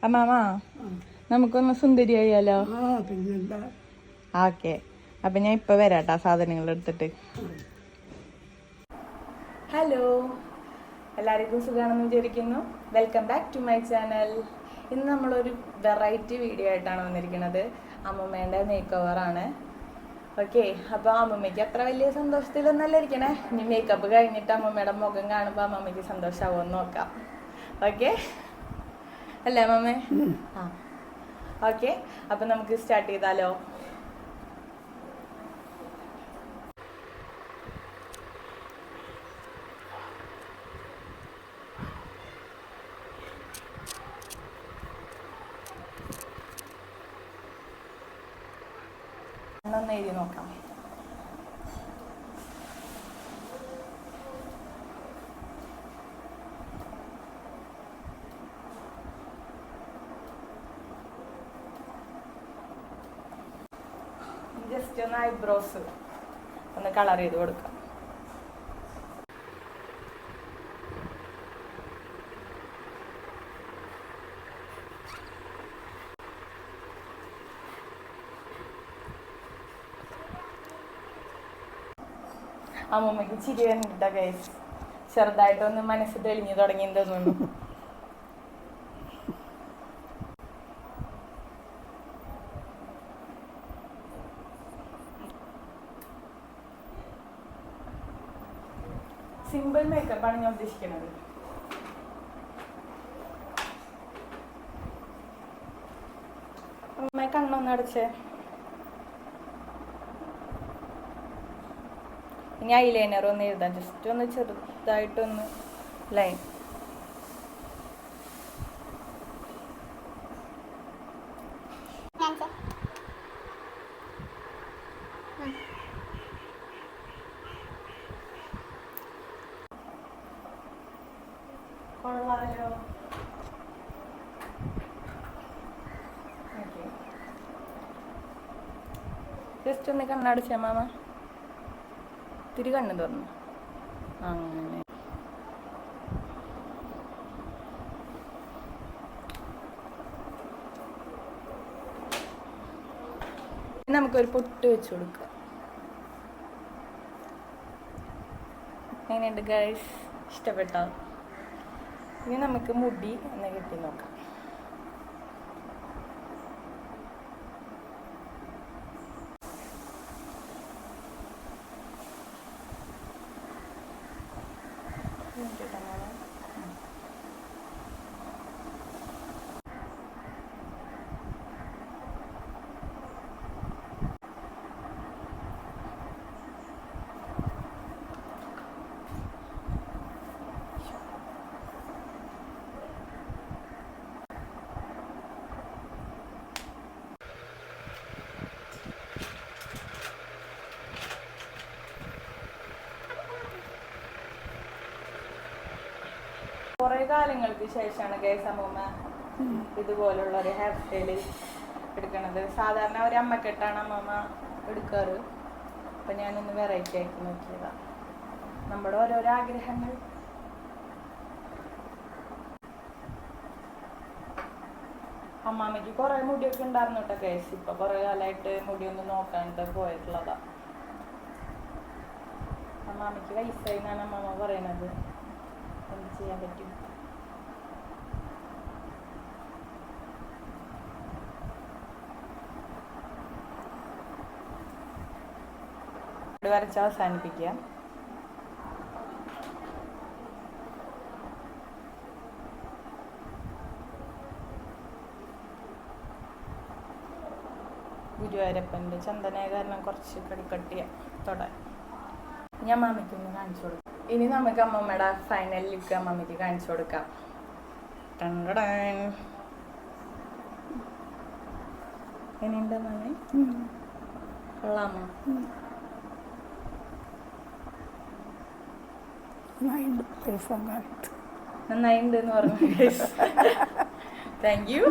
അമ്മാമ നമുക്കൊന്ന് സുന്ദരിയായാലോ? ഓക്കെ, അപ്പൊ ഞാൻ ഇപ്പൊ വരാട്ടാ സാധനങ്ങൾ എടുത്തിട്ട്. ഹലോ, എല്ലാവർക്കും സുഖമാണെന്ന് വിചാരിക്കുന്നു. Welcome back to my channel. ഇന്ന് നമ്മളൊരു വെറൈറ്റി വീഡിയോ ആയിട്ടാണ് വന്നിരിക്കുന്നത്. അമ്മൂമ്മേൻ്റെ മേക്ക് ഓവറാണ്. ഓക്കെ, അപ്പോൾ അമ്മൂമ്മയ്ക്ക് അത്ര വലിയ സന്തോഷത്തിലൊന്നല്ല ഇരിക്കണേ. ഇനി മേക്കപ്പ് കഴിഞ്ഞിട്ട് അമ്മൂമ്മയുടെ മുഖം കാണുമ്പോൾ അമ്മമ്മയ്ക്ക് സന്തോഷമാവുമെന്ന് നോക്കാം. ഓക്കെ അല്ലേ അമ്മമ്മേ? ആ ഓക്കെ, അപ്പം നമുക്ക് സ്റ്റാർട്ട് ചെയ്താലോ? ഒന്ന് എഴുതി നോക്കാം. ജസ്റ്റ് ഒന്ന് ഐബ്രോസ് ഒന്ന് കളർ ചെയ്ത് കൊടുക്കാം. അമ്മൂമ്മയ്ക്ക് ചിരി വന്നിട്ടാ ഗൈസ്. ചെറുതായിട്ടൊന്ന് മനസ്സ് തെളിഞ്ഞു തുടങ്ങിയെന്ന് തോന്നുന്നു. സിമ്പിൾ മേക്കപ്പാണ് ഞാൻ ഉദ്ദേശിക്കുന്നത്. അമ്മ കണ്ണൊന്ന് അടച്ചേ. ഇനി ഐലൈനർ ഒന്ന് എഴുതാം. ജസ്റ്റ് ഒന്ന് ചെറുതായിട്ടൊന്ന് ലൈൻ. കൊള്ളാലോ. ജസ്റ്റ് ഒന്ന് കണ്ണടച്ച മാമ. തിരി കണ്ണ് തുറന്നു. അങ്ങനെ നമുക്കൊരു പൊട്ട് വെച്ച് കൊടുക്കാം. എങ്ങനെയുണ്ട് ഗൈസ്? ഇഷ്ടപ്പെട്ടോ? ഇനി നമുക്ക് മുടി ഒന്ന് കെട്ടി നോക്കാം. കുറേ കാലങ്ങൾക്ക് ശേഷമാണ് ഗൈസ് അമ്മൂമ്മ ഇതുപോലുള്ള ഒരു ഹെയർ സ്റ്റൈല് എടുക്കണത്. സാധാരണ ഒരു അമ്മക്കെട്ടാണ് അമ്മമ്മ എടുക്കാറ്. അപ്പം ഞാനൊന്ന് വെറൈറ്റി ആക്കി നോക്കിയതാണ്. നമ്മുടെ ഓരോരോ ആഗ്രഹങ്ങൾ. അമ്മാമ്മയ്ക്ക് കുറേ മുടിയൊക്കെ ഉണ്ടായിരുന്നു കേട്ടോ ഗൈസ്. ഇപ്പം കുറേ കാലമായിട്ട് മുടിയൊന്നും നോക്കാണ്ട് പോയിട്ടുള്ളതാണ്. അമ്മാമ്മയ്ക്ക് വയസ്സായി എന്നാണ് അമ്മമ്മ പറയണത്. എന്ത് ചെയ്യാൻ പറ്റും? വരച്ച് അവസാനിപ്പിക്കുക. ഗുരുവായൂരപ്പൻ്റെ ചന്ദനയ കാരണം കുറച്ച് കടിക്കട്ടിയ തൊടാൻ ഞാൻ മാമിക്കൊന്ന് കാണിച്ചു കൊടുക്കും. ഇനി നമുക്ക് അമ്മമ്മയുടെ ഫൈനൽ ലുക്ക് അമ്മമ്മയ്ക്ക് കാണിച്ചു കൊടുക്കാം. എങ്ങനെയുണ്ട് മാമി? കൊള്ളാമോ? നന്നായിട്ടുണ്ട് എന്ന് പറഞ്ഞു. Thank you.